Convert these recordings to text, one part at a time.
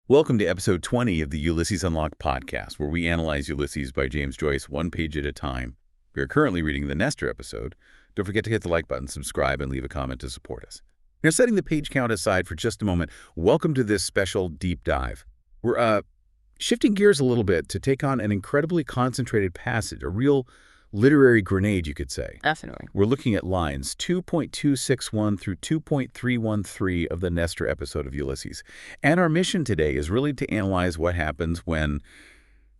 Welcome to episode 20 of the Ulysses Unlocked podcast, where we analyze Ulysses by James Joyce one page at a time. We are currently reading the Nestor episode. Don't forget to hit the like button, subscribe, and leave a comment to support us. Now, setting the page count aside for just a moment, welcome to this special deep dive. We're shifting gears a little bit to take on an incredibly concentrated passage, a real literary grenade, you could say. Definitely. We're looking at lines 2.261 through 2.313 of the Nestor episode of Ulysses. And our mission today is really to analyze what happens when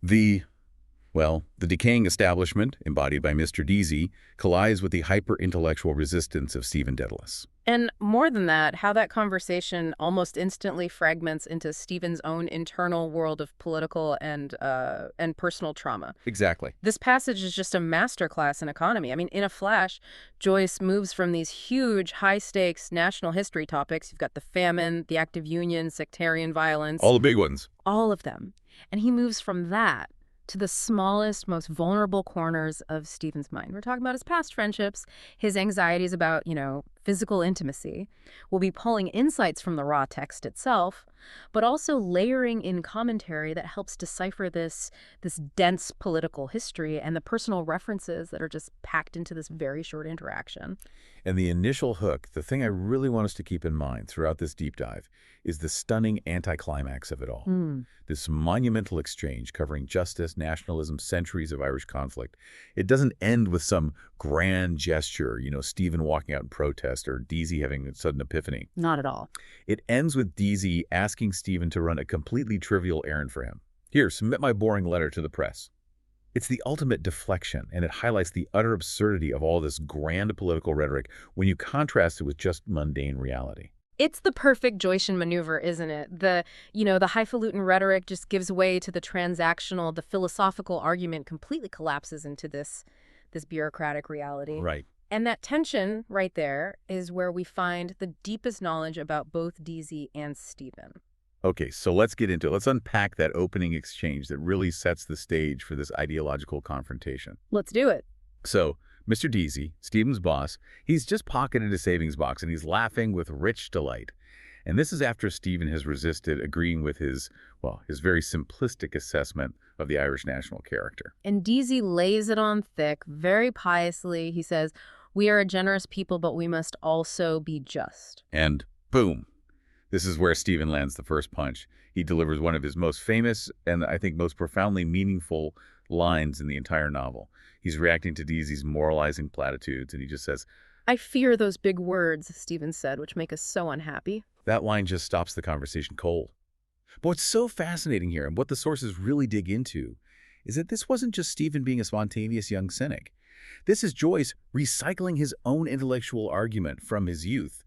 the decaying establishment, embodied by Mr. Deasy, collides with the hyper-intellectual resistance of Stephen Dedalus. And more than that, how that conversation almost instantly fragments into Stephen's own internal world of political and personal trauma. Exactly. This passage is just a masterclass in economy. I mean, in a flash, Joyce moves from these huge, high-stakes national history topics. You've got the famine, the active union, sectarian violence. All the big ones. All of them. And he moves from that to the smallest, most vulnerable corners of Stephen's mind. We're talking about his past friendships, his anxieties about, physical intimacy. We'll be pulling insights from the raw text itself, but also layering in commentary that helps decipher this dense political history and the personal references that are just packed into this very short interaction. And the initial hook, the thing I really want us to keep in mind throughout this deep dive, is the stunning anti-climax of it all. This monumental exchange covering justice, nationalism, centuries of Irish conflict. It doesn't end with some grand gesture, Stephen walking out in protest or Deasy having a sudden epiphany. Not at all. It ends with Deasy asking Stephen to run a completely trivial errand for him. Here, submit my boring letter to the press. It's the ultimate deflection, and it highlights the utter absurdity of all this grand political rhetoric when you contrast it with just mundane reality. It's the perfect Joycean maneuver, isn't it? The highfalutin rhetoric just gives way to the transactional, the philosophical argument completely collapses into this bureaucratic reality. Right. And that tension right there is where we find the deepest knowledge about both Deasy and Stephen. Okay, so let's get into it. Let's unpack that opening exchange that really sets the stage for this ideological confrontation. Let's do it. So, Mr. Deasy, Stephen's boss, he's just pocketed his savings box and he's laughing with rich delight. And this is after Stephen has resisted agreeing with his very simplistic assessment of the Irish national character. And Deasy lays it on thick, very piously. He says, "We are a generous people, but we must also be just." And boom. This is where Stephen lands the first punch. He delivers one of his most famous and I think most profoundly meaningful lines in the entire novel. He's reacting to Deasy's moralizing platitudes, and he just says, "I fear those big words," Stephen said, "which make us so unhappy." That line just stops the conversation cold. But what's so fascinating here, and what the sources really dig into, is that this wasn't just Stephen being a spontaneous young cynic. This is Joyce recycling his own intellectual argument from his youth.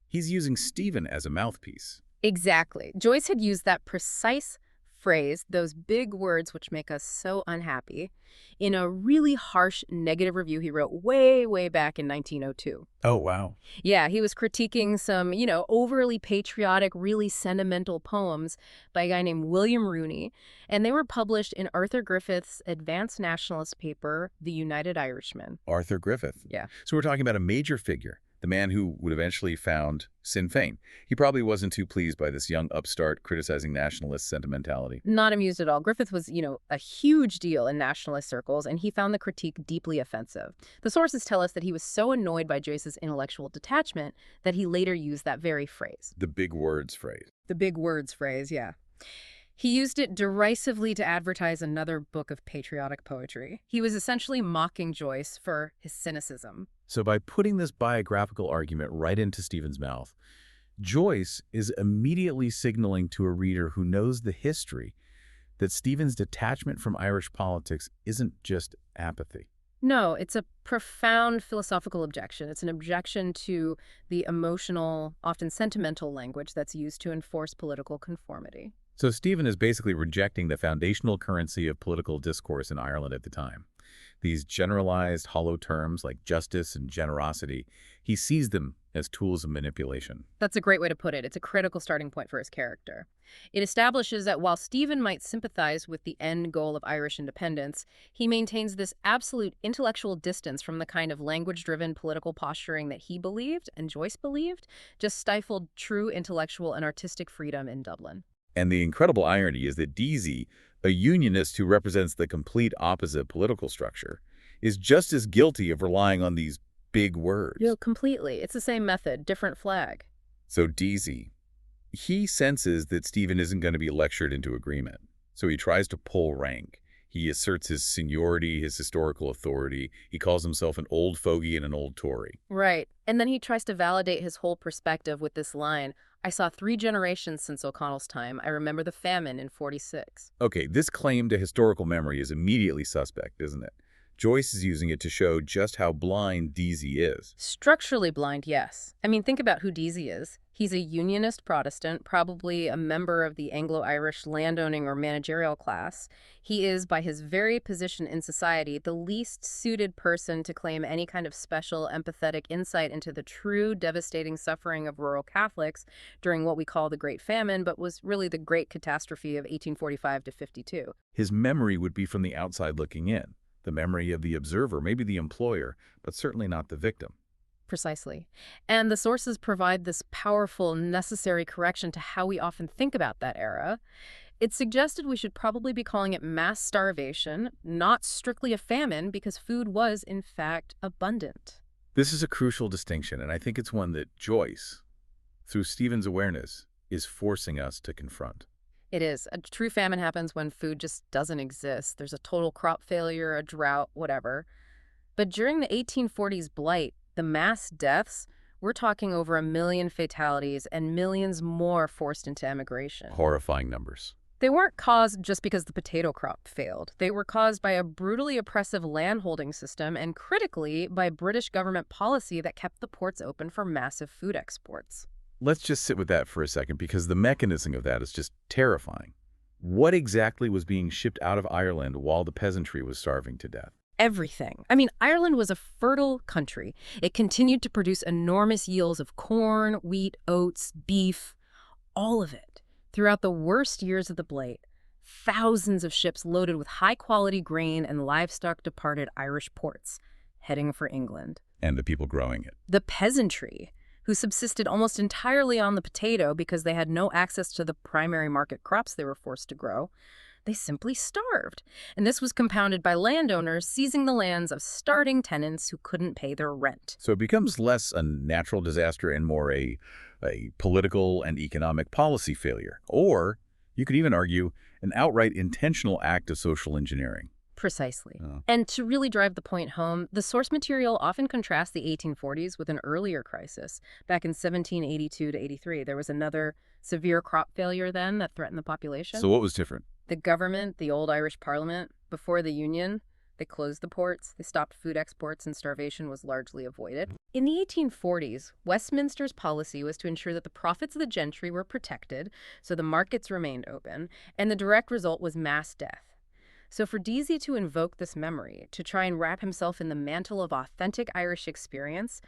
He's using Stephen as a mouthpiece. Exactly. Joyce had used that precise phrase, those big words which make us so unhappy, in a really harsh negative review he wrote way, way back in 1902. Oh, wow. Yeah, he was critiquing some, overly patriotic, really sentimental poems by a guy named William Rooney, and they were published in Arthur Griffith's advanced nationalist paper, The United Irishmen. Arthur Griffith. Yeah. So we're talking about a major figure, the man who would eventually found Sinn Féin. He probably wasn't too pleased by this young upstart criticizing nationalist sentimentality. Not amused at all. Griffith was, a huge deal in nationalist circles, and he found the critique deeply offensive. The sources tell us that he was so annoyed by Joyce's intellectual detachment that he later used that very phrase. The big words phrase. The big words phrase, yeah. He used it derisively to advertise another book of patriotic poetry. He was essentially mocking Joyce for his cynicism. So by putting this biographical argument right into Stephen's mouth, Joyce is immediately signaling to a reader who knows the history that Stephen's detachment from Irish politics isn't just apathy. No, it's a profound philosophical objection. It's an objection to the emotional, often sentimental language that's used to enforce political conformity. So Stephen is basically rejecting the foundational currency of political discourse in Ireland at the time. These generalized, hollow terms like justice and generosity, he sees them as tools of manipulation. That's a great way to put it. It's a critical starting point for his character. It establishes that while Stephen might sympathize with the end goal of Irish independence, he maintains this absolute intellectual distance from the kind of language-driven political posturing that he believed and Joyce believed just stifled true intellectual and artistic freedom in Dublin. And the incredible irony is that Deasy, a unionist who represents the complete opposite political structure, is just as guilty of relying on these big words. Completely. It's the same method, different flag. So Deasy, he senses that Stephen isn't going to be lectured into agreement. So he tries to pull rank. He asserts his seniority, his historical authority. He calls himself an old fogey and an old Tory. Right. And then he tries to validate his whole perspective with this line, "I saw 3 generations since O'Connell's time. I remember the famine in '46. Okay, this claim to historical memory is immediately suspect, isn't it? Joyce is using it to show just how blind Deasy is. Structurally blind, yes. I mean, think about who Deasy is. He's a unionist Protestant, probably a member of the Anglo-Irish landowning or managerial class. He is, by his very position in society, the least suited person to claim any kind of special, empathetic insight into the true, devastating suffering of rural Catholics during what we call the Great Famine, but was really the Great Catastrophe of 1845 to 52. His memory would be from the outside looking in. The memory of the observer, maybe the employer, but certainly not the victim. Precisely. And the sources provide this powerful, necessary correction to how we often think about that era. It suggested we should probably be calling it mass starvation, not strictly a famine, because food was, in fact, abundant. This is a crucial distinction, and I think it's one that Joyce, through Stephen's awareness, is forcing us to confront. It is. A true famine happens when food just doesn't exist. There's a total crop failure, a drought, whatever. But during the 1840s blight, the mass deaths, we're talking over 1 million fatalities and millions more forced into emigration. Horrifying numbers. They weren't caused just because the potato crop failed. They were caused by a brutally oppressive landholding system and, critically, by British government policy that kept the ports open for massive food exports. Let's just sit with that for a second, because the mechanism of that is just terrifying. What exactly was being shipped out of Ireland while the peasantry was starving to death? Everything. I mean, Ireland was a fertile country. It continued to produce enormous yields of corn, wheat, oats, beef, all of it. Throughout the worst years of the blight, thousands of ships loaded with high-quality grain and livestock departed Irish ports, heading for England. And the people growing it. The peasantry, who subsisted almost entirely on the potato because they had no access to the primary market crops they were forced to grow, they simply starved. And this was compounded by landowners seizing the lands of starting tenants who couldn't pay their rent. So it becomes less a natural disaster and more a political and economic policy failure. Or, you could even argue, an outright intentional act of social engineering. Precisely. And to really drive the point home, the source material often contrasts the 1840s with an earlier crisis. Back in 1782 to 83, there was another severe crop failure then that threatened the population. So what was different? The government, the old Irish Parliament, before the Union, they closed the ports, they stopped food exports, and starvation was largely avoided. In the 1840s, Westminster's policy was to ensure that the profits of the gentry were protected, so the markets remained open, and the direct result was mass death. So for Deasy to invoke this memory, to try and wrap himself in the mantle of authentic Irish experience,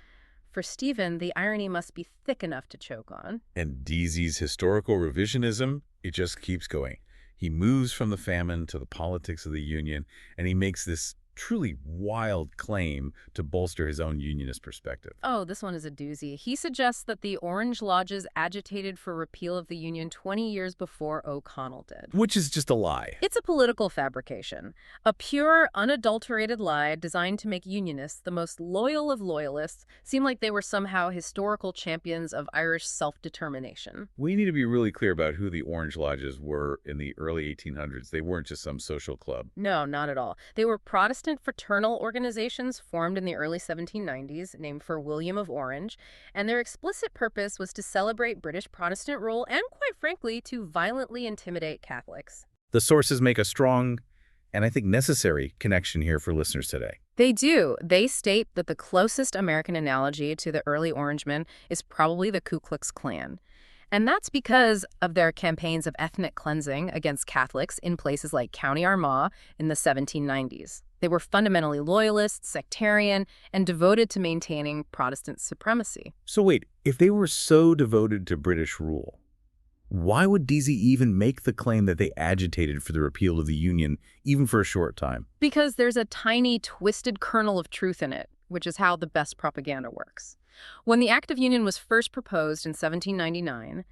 for Stephen, the irony must be thick enough to choke on. And Deasy's historical revisionism, it just keeps going. He moves from the famine to the politics of the Union, and he makes this truly wild claim to bolster his own unionist perspective. Oh, this one is a doozy. He suggests that the Orange Lodges agitated for repeal of the Union 20 years before O'Connell did. Which is just a lie. It's a political fabrication. A pure, unadulterated lie designed to make Unionists, the most loyal of loyalists, seem like they were somehow historical champions of Irish self-determination. We need to be really clear about who the Orange Lodges were in the early 1800s. They weren't just some social club. No, not at all. They were Protestant fraternal organizations formed in the early 1790s, named for William of Orange, and their explicit purpose was to celebrate British Protestant rule and, quite frankly, to violently intimidate Catholics. The sources make a strong, and I think necessary, connection here for listeners today. They do. They state that the closest American analogy to the early Orangemen is probably the Ku Klux Klan. And that's because of their campaigns of ethnic cleansing against Catholics in places like County Armagh in the 1790s. They were fundamentally loyalist, sectarian, and devoted to maintaining Protestant supremacy. So wait, if they were so devoted to British rule, why would Deasy even make the claim that they agitated for the repeal of the Union, even for a short time? Because there's a tiny, twisted kernel of truth in it, which is how the best propaganda works. When the Act of Union was first proposed in 1799,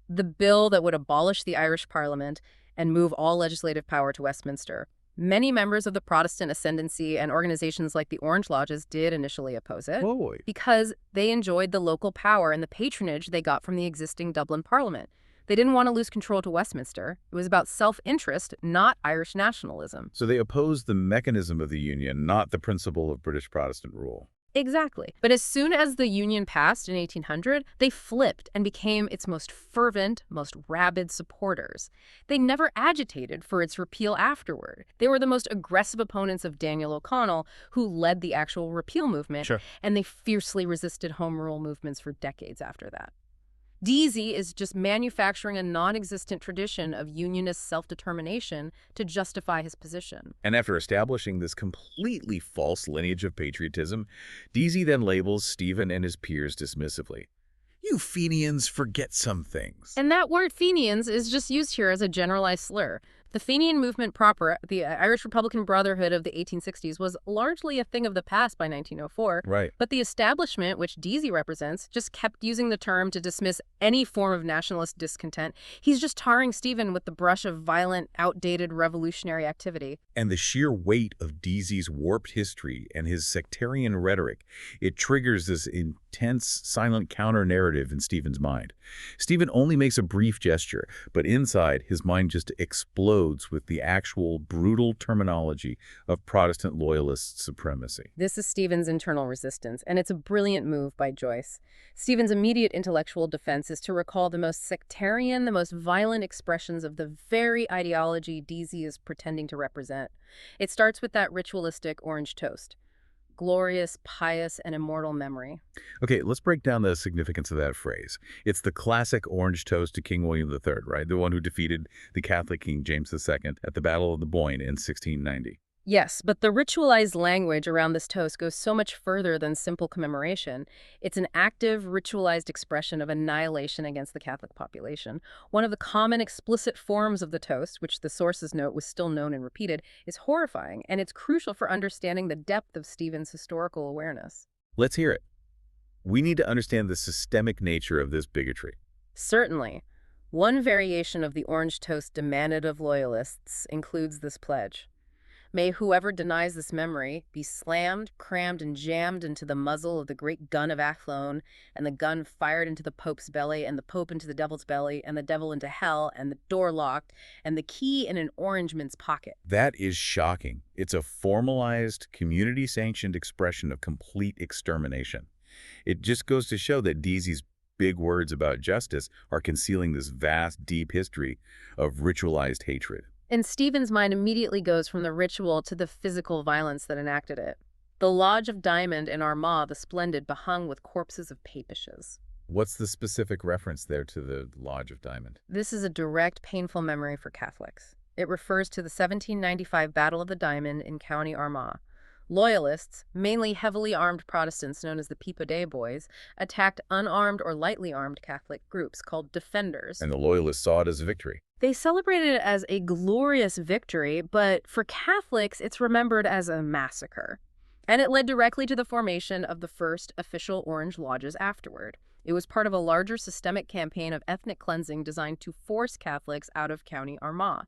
the bill that would abolish the Irish Parliament and move all legislative power to Westminster. Many members of the Protestant ascendancy and organizations like the Orange Lodges did initially oppose it Boy. because they enjoyed the local power and the patronage they got from the existing Dublin Parliament. They didn't want to lose control to Westminster. It was about self-interest, not Irish nationalism. So they opposed the mechanism of the Union, not the principle of British Protestant rule. Exactly. But as soon as the Union passed in 1800, they flipped and became its most fervent, most rabid supporters. They never agitated for its repeal afterward. They were the most aggressive opponents of Daniel O'Connell, who led the actual repeal movement, Sure. and they fiercely resisted Home Rule movements for decades after that. Deasy is just manufacturing a non-existent tradition of unionist self-determination to justify his position. And after establishing this completely false lineage of patriotism, Deasy then labels Stephen and his peers dismissively. You Fenians forget some things. And that word Fenians is just used here as a generalized slur. The Fenian movement proper, the Irish Republican Brotherhood of the 1860s, was largely a thing of the past by 1904. Right. But the establishment, which Deasy represents, just kept using the term to dismiss any form of nationalist discontent. He's just tarring Stephen with the brush of violent, outdated revolutionary activity. And the sheer weight of Deasy's warped history and his sectarian rhetoric, it triggers this intense, silent counter-narrative in Stephen's mind. Stephen only makes a brief gesture, but inside, his mind just explodes with the actual brutal terminology of Protestant loyalist supremacy. This is Stephen's internal resistance, and it's a brilliant move by Joyce. Stephen's immediate intellectual defense is to recall the most sectarian, the most violent expressions of the very ideology Deasy is pretending to represent. It starts with that ritualistic orange toast. Glorious, pious, and immortal memory. Okay, let's break down the significance of that phrase. It's the classic orange toast to King William III, right? The one who defeated the Catholic King James II at the Battle of the Boyne in 1690. Yes, but the ritualized language around this toast goes so much further than simple commemoration. It's an active, ritualized expression of annihilation against the Catholic population. One of the common explicit forms of the toast, which the sources note was still known and repeated, is horrifying, and it's crucial for understanding the depth of Stephen's historical awareness. Let's hear it. We need to understand the systemic nature of this bigotry. Certainly. One variation of the orange toast demanded of loyalists includes this pledge. May whoever denies this memory be slammed, crammed, and jammed into the muzzle of the great gun of Athlone, and the gun fired into the Pope's belly, and the Pope into the devil's belly, and the devil into hell, and the door locked, and the key in an orangeman's pocket. That is shocking. It's a formalized, community-sanctioned expression of complete extermination. It just goes to show that Deasy's big words about justice are concealing this vast, deep history of ritualized hatred. And Stephen's mind immediately goes from the ritual to the physical violence that enacted it. The Lodge of Diamond in Armagh the Splendid behung with corpses of papishes. What's the specific reference there to the Lodge of Diamond? This is a direct, painful memory for Catholics. It refers to the 1795 Battle of the Diamond in County Armagh. Loyalists, mainly heavily armed Protestants known as the Peapoday Boys, attacked unarmed or lightly armed Catholic groups called defenders. And the Loyalists saw it as a victory. They celebrated it as a glorious victory, but for Catholics, it's remembered as a massacre. And it led directly to the formation of the first official Orange Lodges afterward. It was part of a larger systemic campaign of ethnic cleansing designed to force Catholics out of County Armagh.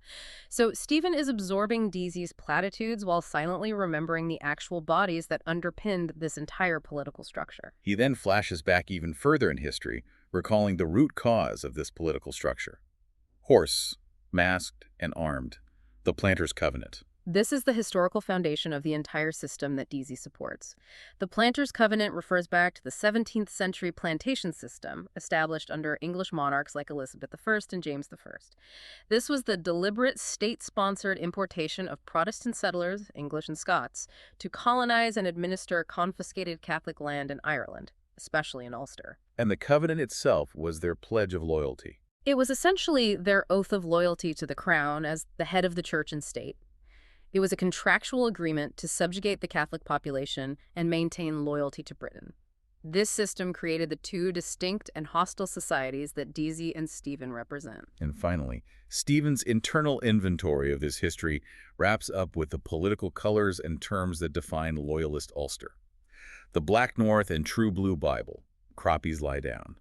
So Stephen is absorbing Deasy's platitudes while silently remembering the actual bodies that underpinned this entire political structure. He then flashes back even further in history, recalling the root cause of this political structure. Horse, masked, and armed. The Planters' Covenant. This is the historical foundation of the entire system that Deasy supports. The Planters' Covenant refers back to the 17th century plantation system established under English monarchs like Elizabeth I and James I. This was the deliberate state-sponsored importation of Protestant settlers, English and Scots, to colonize and administer confiscated Catholic land in Ireland, especially in Ulster. And the covenant itself was their pledge of loyalty. It was essentially their oath of loyalty to the crown as the head of the church and state. It was a contractual agreement to subjugate the Catholic population and maintain loyalty to Britain. This system created the two distinct and hostile societies that Deasy and Stephen represent. And finally, Stephen's internal inventory of this history wraps up with the political colors and terms that define loyalist Ulster. The Black North and True Blue Bible, Croppies Lie Down.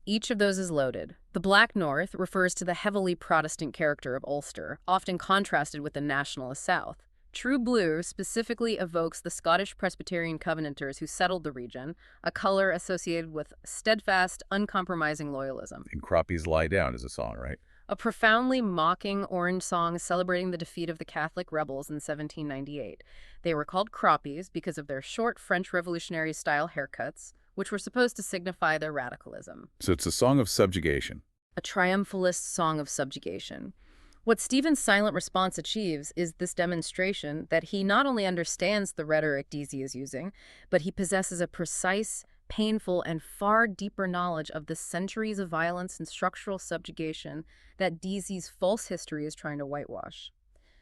Each of those is loaded. The Black North refers to the heavily Protestant character of Ulster, often contrasted with the nationalist South. True blue specifically evokes the Scottish Presbyterian Covenanters who settled the region, a color associated with steadfast, uncompromising loyalism. And Croppies Lie Down is a song, right? A profoundly mocking orange song celebrating the defeat of the Catholic rebels in 1798. They were called Croppies because of their short French Revolutionary-style haircuts, which were supposed to signify their radicalism. So it's a song of subjugation. A triumphalist song of subjugation. What Stephen's silent response achieves is this demonstration that he not only understands the rhetoric Deasy is using, but he possesses a precise, painful, and far deeper knowledge of the centuries of violence and structural subjugation that Deasy's false history is trying to whitewash.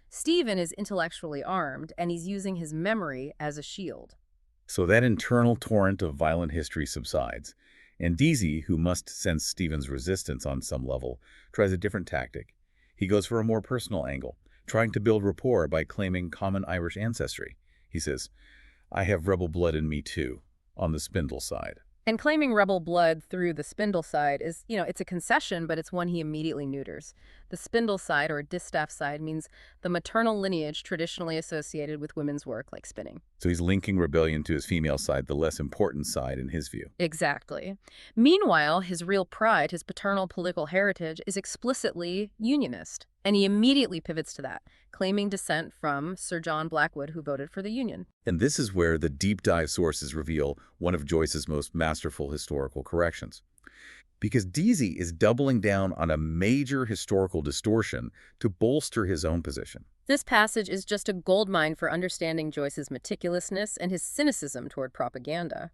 Stephen is intellectually armed, and he's using his memory as a shield. So that internal torrent of violent history subsides, and Deasy, who must sense Stephen's resistance on some level, tries a different tactic. He goes for a more personal angle, trying to build rapport by claiming common Irish ancestry. He says, "I have rebel blood in me too, on the spindle side." And claiming rebel blood through the spindle side is, it's a concession, but it's one he immediately neuters. The spindle side, or distaff side, means the maternal lineage traditionally associated with women's work, like spinning. So he's linking rebellion to his female side, the less important side in his view. Exactly. Meanwhile, his real pride, his paternal political heritage, is explicitly unionist. And he immediately pivots to that, claiming descent from Sir John Blackwood, who voted for the Union. And this is where the deep dive sources reveal one of Joyce's most masterful historical corrections. Because Deasy is doubling down on a major historical distortion to bolster his own position. This passage is just a goldmine for understanding Joyce's meticulousness and his cynicism toward propaganda.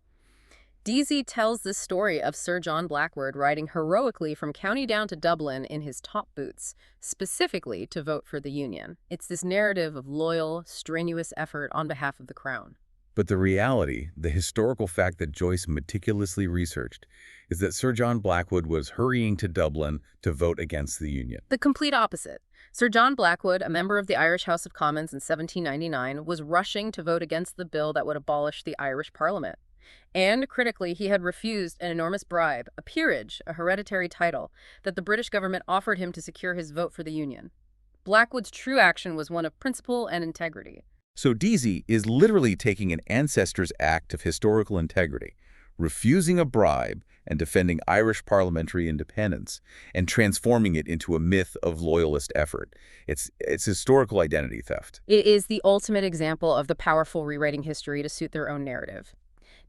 Deasy tells this story of Sir John Blackwood riding heroically from County Down to Dublin in his top boots, specifically to vote for the Union. It's this narrative of loyal, strenuous effort on behalf of the Crown. But the reality, the historical fact that Joyce meticulously researched, is that Sir John Blackwood was hurrying to Dublin to vote against the Union. The complete opposite. Sir John Blackwood, a member of the Irish House of Commons in 1799, was rushing to vote against the bill that would abolish the Irish Parliament. And, critically, he had refused an enormous bribe, a peerage, a hereditary title, that the British government offered him to secure his vote for the Union. Blackwood's true action was one of principle and integrity. So Deasy is literally taking an ancestor's act of historical integrity, refusing a bribe and defending Irish parliamentary independence, and transforming it into a myth of loyalist effort. It's historical identity theft. It is the ultimate example of the powerful rewriting history to suit their own narrative.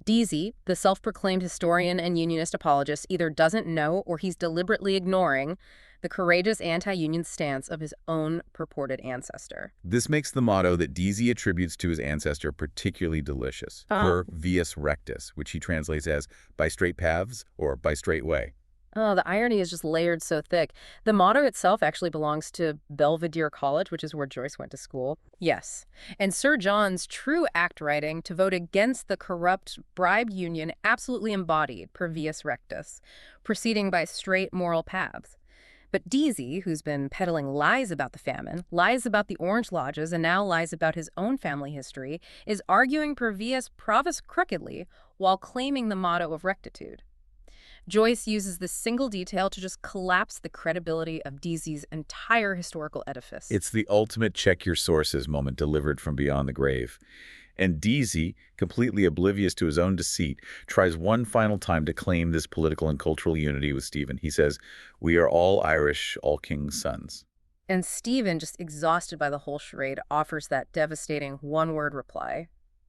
Deasy, the self-proclaimed historian and unionist apologist, either doesn't know or he's deliberately ignoring the courageous anti-union stance of his own purported ancestor. This makes the motto that Deasy attributes to his ancestor particularly delicious, per vias rectus, which he translates as by straight paths or by straight way. Oh, the irony is just layered so thick. The motto itself actually belongs to Belvidere College, which is where Joyce went to school. Yes. And Sir John's true act writing to vote against the corrupt, bribed union absolutely embodied per vias rectus, proceeding by straight moral paths. But Deasy, who's been peddling lies about the famine, lies about the Orange Lodges, and now lies about his own family history, is arguing per vias pravis crookedly while claiming the motto of rectitude. Joyce uses this single detail to just collapse the credibility of Deasy's entire historical edifice. It's the ultimate check your sources moment delivered from beyond the grave. And Deasy, completely oblivious to his own deceit, tries one final time to claim this political and cultural unity with Stephen. He says, "We are all Irish, all king's sons." And Stephen, just exhausted by the whole charade, offers that devastating one-word reply.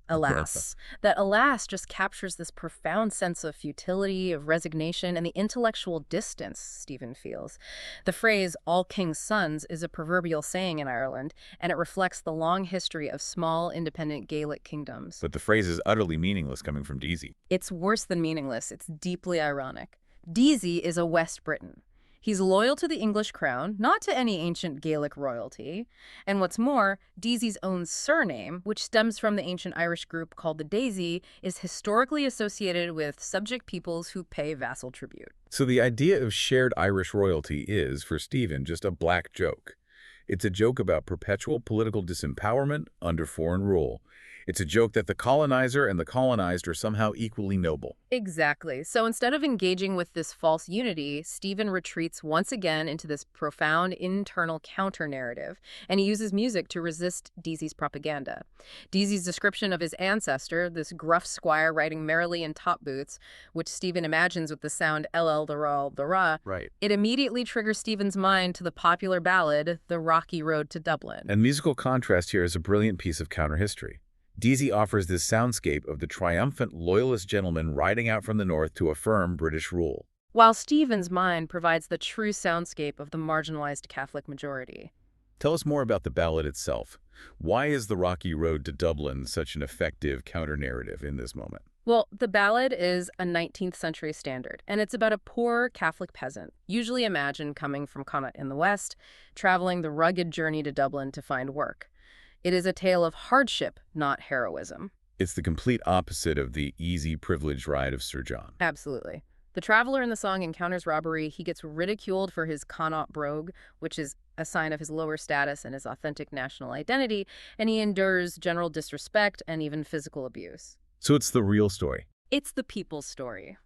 Alas. That alas just captures this profound sense of futility, of resignation, and the intellectual distance Stephen feels. The phrase, all king's sons, is a proverbial saying in Ireland, and it reflects the long history of small, independent Gaelic kingdoms. But the phrase is utterly meaningless coming from Deasy. It's worse than meaningless. It's deeply ironic. Deasy is a West Briton. He's loyal to the English crown, not to any ancient Gaelic royalty. And what's more, Deasy's own surname, which stems from the ancient Irish group called the Deasy, is historically associated with subject peoples who pay vassal tribute. So the idea of shared Irish royalty is, for Stephen, just a black joke. It's a joke about perpetual political disempowerment under foreign rule. It's a joke that the colonizer and the colonized are somehow equally noble. Exactly. So instead of engaging with this false unity, Stephen retreats once again into this profound internal counter-narrative, and he uses music to resist Deasy's propaganda. Deasy's description of his ancestor, this gruff squire riding merrily in top boots, which Stephen imagines with the sound LL the ra, Right. it immediately triggers Stephen's mind to the popular ballad, The Rocky Road to Dublin. And musical contrast here is a brilliant piece of counterhistory. Deasy offers this soundscape of the triumphant loyalist gentleman riding out from the north to affirm British rule. While Stephen's mind provides the true soundscape of the marginalized Catholic majority. Tell us more about the ballad itself. Why is the Rocky Road to Dublin such an effective counter-narrative in this moment? Well, the ballad is a 19th century standard, and it's about a poor Catholic peasant, usually imagined coming from Connaught in the west, traveling the rugged journey to Dublin to find work. It is a tale of hardship, not heroism. It's the complete opposite of the easy, privileged ride of Sir John. Absolutely. The traveler in the song encounters robbery. He gets ridiculed for his Connaught brogue, which is a sign of his lower status and his authentic national identity, and he endures general disrespect and even physical abuse. So it's the real story. It's the people's story.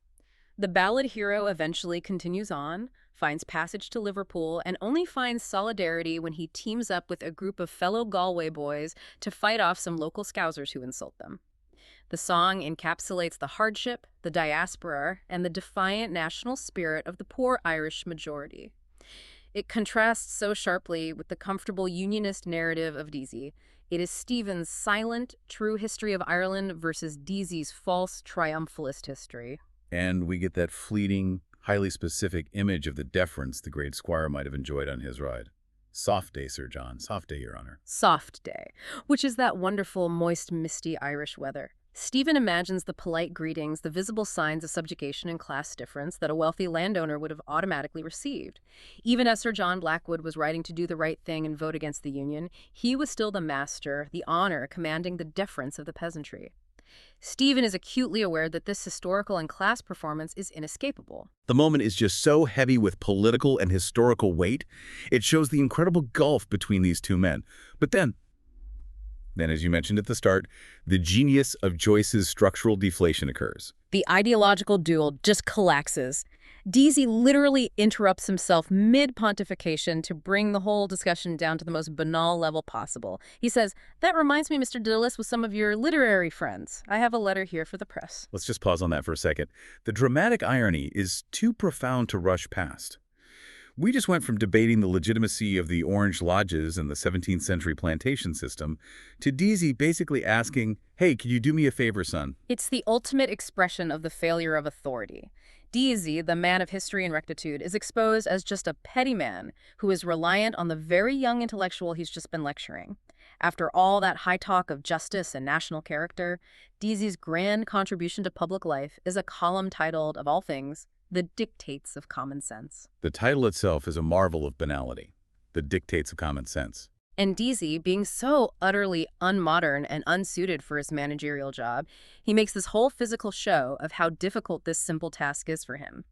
The ballad hero eventually continues on, finds passage to Liverpool, and only finds solidarity when he teams up with a group of fellow Galway boys to fight off some local Scousers who insult them. The song encapsulates the hardship, the diaspora, and the defiant national spirit of the poor Irish majority. It contrasts so sharply with the comfortable unionist narrative of Deasy. It is Stephen's silent, true history of Ireland versus Deasy's false, triumphalist history. And we get that fleeting, highly specific image of the deference the great squire might have enjoyed on his ride. Soft day, Sir John. Soft day, Your Honor. Soft day, which is that wonderful, moist, misty Irish weather. Stephen imagines the polite greetings, the visible signs of subjugation and class difference that a wealthy landowner would have automatically received. Even as Sir John Blackwood was writing to do the right thing and vote against the Union, he was still the master, the honor, commanding the deference of the peasantry. Stephen is acutely aware that this historical and class performance is inescapable. The moment is just so heavy with political and historical weight, it shows the incredible gulf between these two men. But then, as you mentioned at the start, the genius of Joyce's structural deflation occurs. The ideological duel just collapses. Deasy literally interrupts himself mid-pontification to bring the whole discussion down to the most banal level possible. He says, "That reminds me, Mr. Dedalus, with some of your literary friends. I have a letter here for the press." Let's just pause on that for a second. The dramatic irony is too profound to rush past. We just went from debating the legitimacy of the Orange Lodges and the 17th century plantation system to Deasy basically asking, "Hey, can you do me a favor, son?" It's the ultimate expression of the failure of authority. Deasy, the man of history and rectitude, is exposed as just a petty man who is reliant on the very young intellectual he's just been lecturing. After all that high talk of justice and national character, Deasy's grand contribution to public life is a column titled, of all things, The Dictates of Common Sense. The title itself is a marvel of banality. The Dictates of Common Sense. And Deasy, being so utterly unmodern and unsuited for his managerial job, he makes this whole physical show of how difficult this simple task is for him.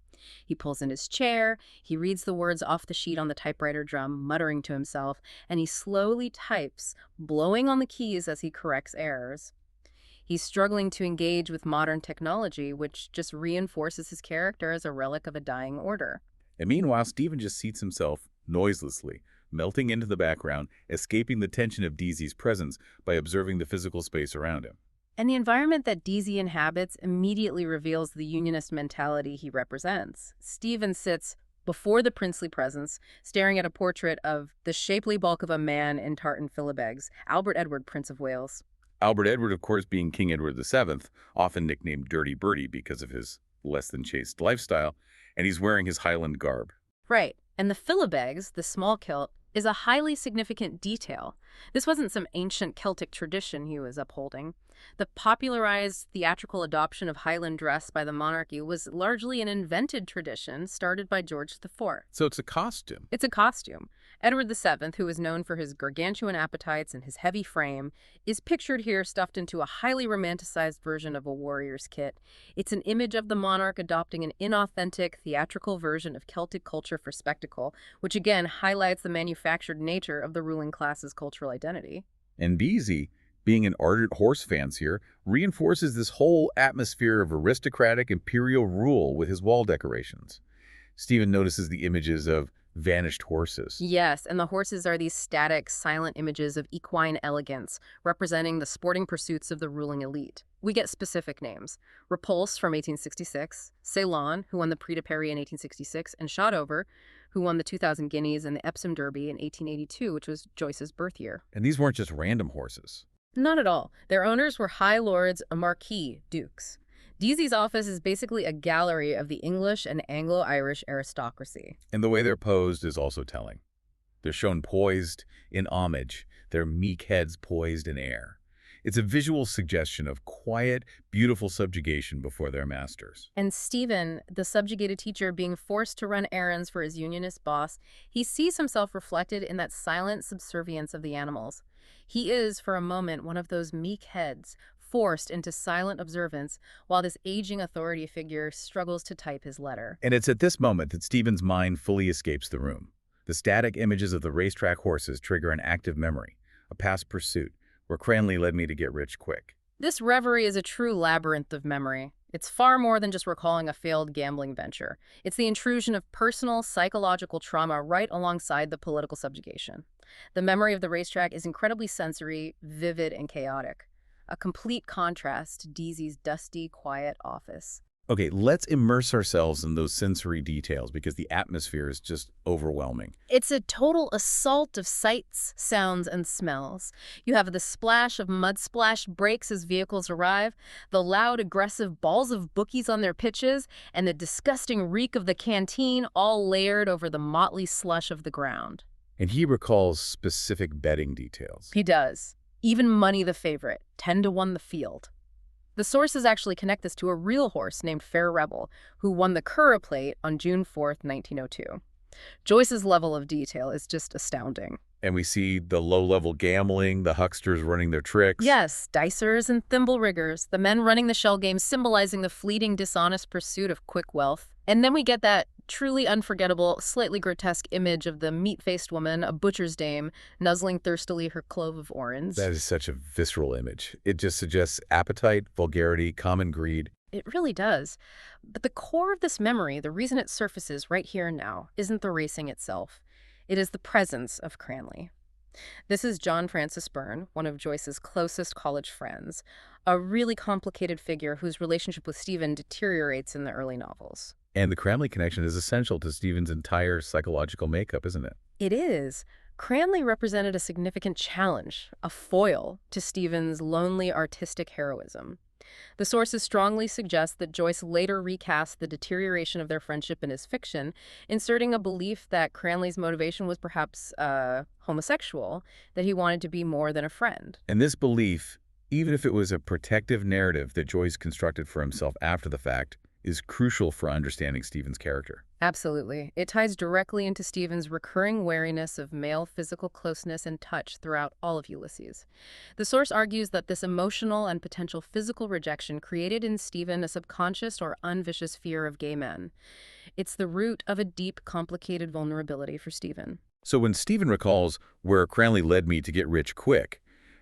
He pulls in his chair, he reads the words off the sheet on the typewriter drum, muttering to himself, and he slowly types, blowing on the keys as he corrects errors. He's struggling to engage with modern technology, which just reinforces his character as a relic of a dying order. And meanwhile, Stephen just seats himself noiselessly, melting into the background, escaping the tension of Deasy's presence by observing the physical space around him. And the environment that Deasy inhabits immediately reveals the unionist mentality he represents. Stephen sits before the princely presence, staring at a portrait of the shapely bulk of a man in tartan filibegs, Albert Edward, Prince of Wales. Albert Edward, of course, being King Edward VII, often nicknamed Dirty Birdie because of his less-than-chaste lifestyle, and he's wearing his Highland garb. Right. And the filibegs, the small kilt, is a highly significant detail. This wasn't some ancient Celtic tradition he was upholding. The popularized theatrical adoption of Highland dress by the monarchy was largely an invented tradition started by George IV. So it's a costume. It's a costume. Edward VII, who is known for his gargantuan appetites and his heavy frame, is pictured here stuffed into a highly romanticized version of a warrior's kit. It's an image of the monarch adopting an inauthentic theatrical version of Celtic culture for spectacle, which again highlights the manufactured nature of the ruling class's cultural identity. And Deasy being an ardent horse fancier, reinforces this whole atmosphere of aristocratic imperial rule with his wall decorations. Stephen notices the images of vanished horses. Yes, and the horses are these static, silent images of equine elegance, representing the sporting pursuits of the ruling elite. We get specific names. Repulse from 1866, Ceylon, who won the Prix de Paris in 1866, and Shotover, who won the 2,000 guineas and the Epsom Derby in 1882, which was Joyce's birth year. And these weren't just random horses. Not at all. Their owners were high lords, a marquis, dukes. Deasy's office is basically a gallery of the English and Anglo-Irish aristocracy. And the way they're posed is also telling. They're shown poised in homage, their meek heads poised in air. It's a visual suggestion of quiet, beautiful subjugation before their masters. And Stephen, the subjugated teacher being forced to run errands for his unionist boss, he sees himself reflected in that silent subservience of the animals. He is, for a moment, one of those meek heads, forced into silent observance while this aging authority figure struggles to type his letter. And it's at this moment that Stephen's mind fully escapes the room. The static images of the racetrack horses trigger an active memory, a past pursuit, where Cranley led me to get rich quick. This reverie is a true labyrinth of memory. It's far more than just recalling a failed gambling venture. It's the intrusion of personal, psychological trauma right alongside the political subjugation. The memory of the racetrack is incredibly sensory, vivid, and chaotic. A complete contrast to Deasy's dusty, quiet office. Okay, let's immerse ourselves in those sensory details because the atmosphere is just overwhelming. It's a total assault of sights, sounds, and smells. You have the splash of mud-splashed brakes as vehicles arrive, the loud, aggressive balls of bookies on their pitches, and the disgusting reek of the canteen all layered over the motley slush of the ground. And he recalls specific betting details. He does. Even money the favorite, 10-1 the field. The sources actually connect this to a real horse named Fair Rebel, who won the Curragh Plate on June 4th, 1902. Joyce's level of detail is just astounding. And we see the low-level gambling, the hucksters running their tricks. Yes, dicers and thimble riggers, the men running the shell game symbolizing the fleeting, dishonest pursuit of quick wealth. And then we get that truly unforgettable, slightly grotesque image of the meat-faced woman, a butcher's dame, nuzzling thirstily her clove of orange. That is such a visceral image. It just suggests appetite, vulgarity, common greed. It really does. But the core of this memory, the reason it surfaces right here and now, isn't the racing itself. It is the presence of Cranley. This is John Francis Byrne, one of Joyce's closest college friends, a really complicated figure whose relationship with Stephen deteriorates in the early novels. And the Cranley connection is essential to Stephen's entire psychological makeup, isn't it? It is. Cranley represented a significant challenge, a foil to Stephen's lonely artistic heroism. The sources strongly suggest that Joyce later recast the deterioration of their friendship in his fiction, inserting a belief that Cranley's motivation was perhaps homosexual, that he wanted to be more than a friend. And this belief, even if it was a protective narrative that Joyce constructed for himself after the fact, is crucial for understanding Stephen's character. Absolutely. It ties directly into Stephen's recurring wariness of male physical closeness and touch throughout all of Ulysses. The source argues that this emotional and potential physical rejection created in Stephen a subconscious or unvicious fear of gay men. It's the root of a deep, complicated vulnerability for Stephen. So when Stephen recalls where Cranley led me to get rich quick,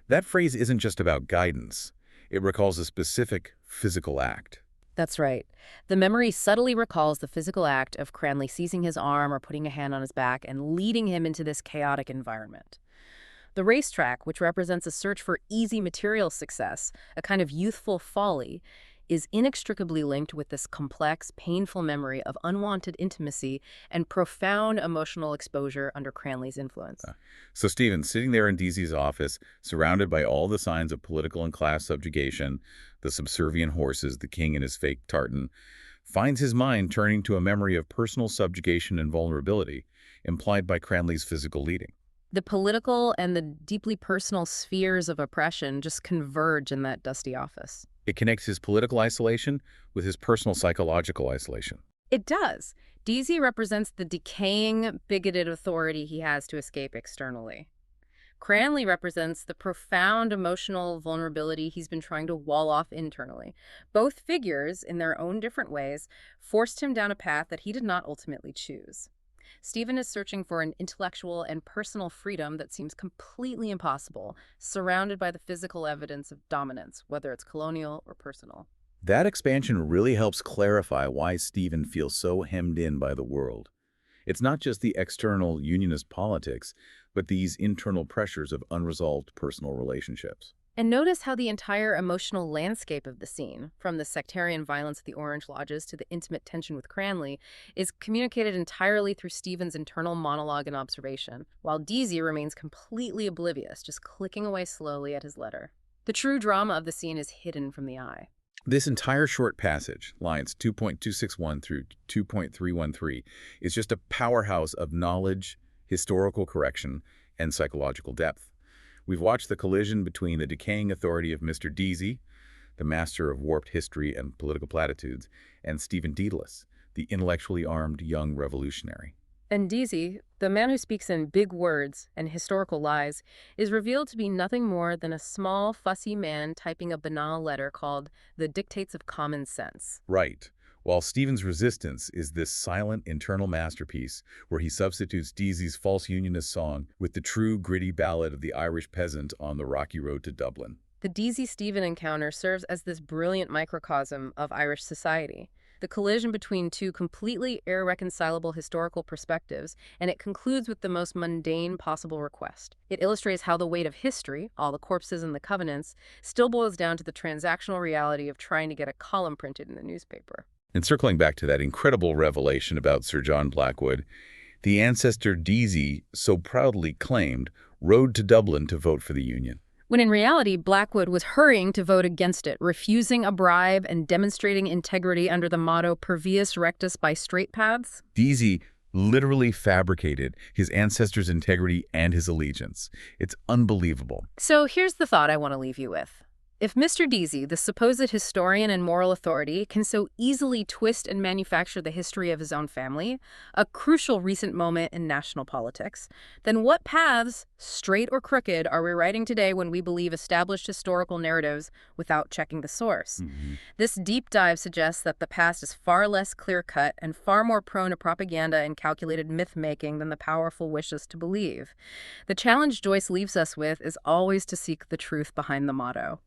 that phrase isn't just about guidance. It recalls a specific physical act. That's right. The memory subtly recalls the physical act of Cranley seizing his arm or putting a hand on his back and leading him into this chaotic environment. The racetrack, which represents a search for easy material success, a kind of youthful folly, is inextricably linked with this complex, painful memory of unwanted intimacy and profound emotional exposure under Cranley's influence. So Stephen, sitting there in Deasy's office, surrounded by all the signs of political and class subjugation, the subservient horses, the king and his fake tartan, finds his mind turning to a memory of personal subjugation and vulnerability, implied by Cranley's physical leading. The political and the deeply personal spheres of oppression just converge in that dusty office. It connects his political isolation with his personal psychological isolation. It does. Deasy represents the decaying, bigoted authority he has to escape externally. Cranley represents the profound emotional vulnerability he's been trying to wall off internally. Both figures, in their own different ways, forced him down a path that he did not ultimately choose. Stephen is searching for an intellectual and personal freedom that seems completely impossible, surrounded by the physical evidence of dominance, whether it's colonial or personal. That expansion really helps clarify why Stephen feels so hemmed in by the world. It's not just the external unionist politics, but these internal pressures of unresolved personal relationships. And notice how the entire emotional landscape of the scene, from the sectarian violence at the Orange Lodges to the intimate tension with Cranley, is communicated entirely through Stephen's internal monologue and observation, while Deasy remains completely oblivious, just clicking away slowly at his letter. The true drama of the scene is hidden from the eye. This entire short passage, lines 2.261 through 2.313, is just a powerhouse of knowledge, historical correction, and psychological depth. We've watched the collision between the decaying authority of Mr. Deasy, the master of warped history and political platitudes, and Stephen Dedalus, the intellectually armed young revolutionary. And Deasy, the man who speaks in big words and historical lies, is revealed to be nothing more than a small, fussy man typing a banal letter called The Dictates of Common Sense. Right. While Stephen's resistance is this silent internal masterpiece where he substitutes Deasy's false unionist song with the true gritty ballad of the Irish peasant on the rocky road to Dublin. The Deasy-Stephen encounter serves as this brilliant microcosm of Irish society, the collision between two completely irreconcilable historical perspectives, and it concludes with the most mundane possible request. It illustrates how the weight of history, all the corpses and the covenants, still boils down to the transactional reality of trying to get a column printed in the newspaper. And circling back to that incredible revelation about Sir John Blackwood, the ancestor Deasy so proudly claimed rode to Dublin to vote for the Union. When in reality, Blackwood was hurrying to vote against it, refusing a bribe and demonstrating integrity under the motto per vias rectus by straight paths. Deasy literally fabricated his ancestors' integrity and his allegiance. It's unbelievable. So here's the thought I want to leave you with. If Mr. Deasy, the supposed historian and moral authority, can so easily twist and manufacture the history of his own family, a crucial recent moment in national politics, then what paths, straight or crooked, are we writing today when we believe established historical narratives without checking the source? This deep dive suggests that the past is far less clear-cut and far more prone to propaganda and calculated myth-making than the powerful wish us to believe. The challenge Joyce leaves us with is always to seek the truth behind the motto.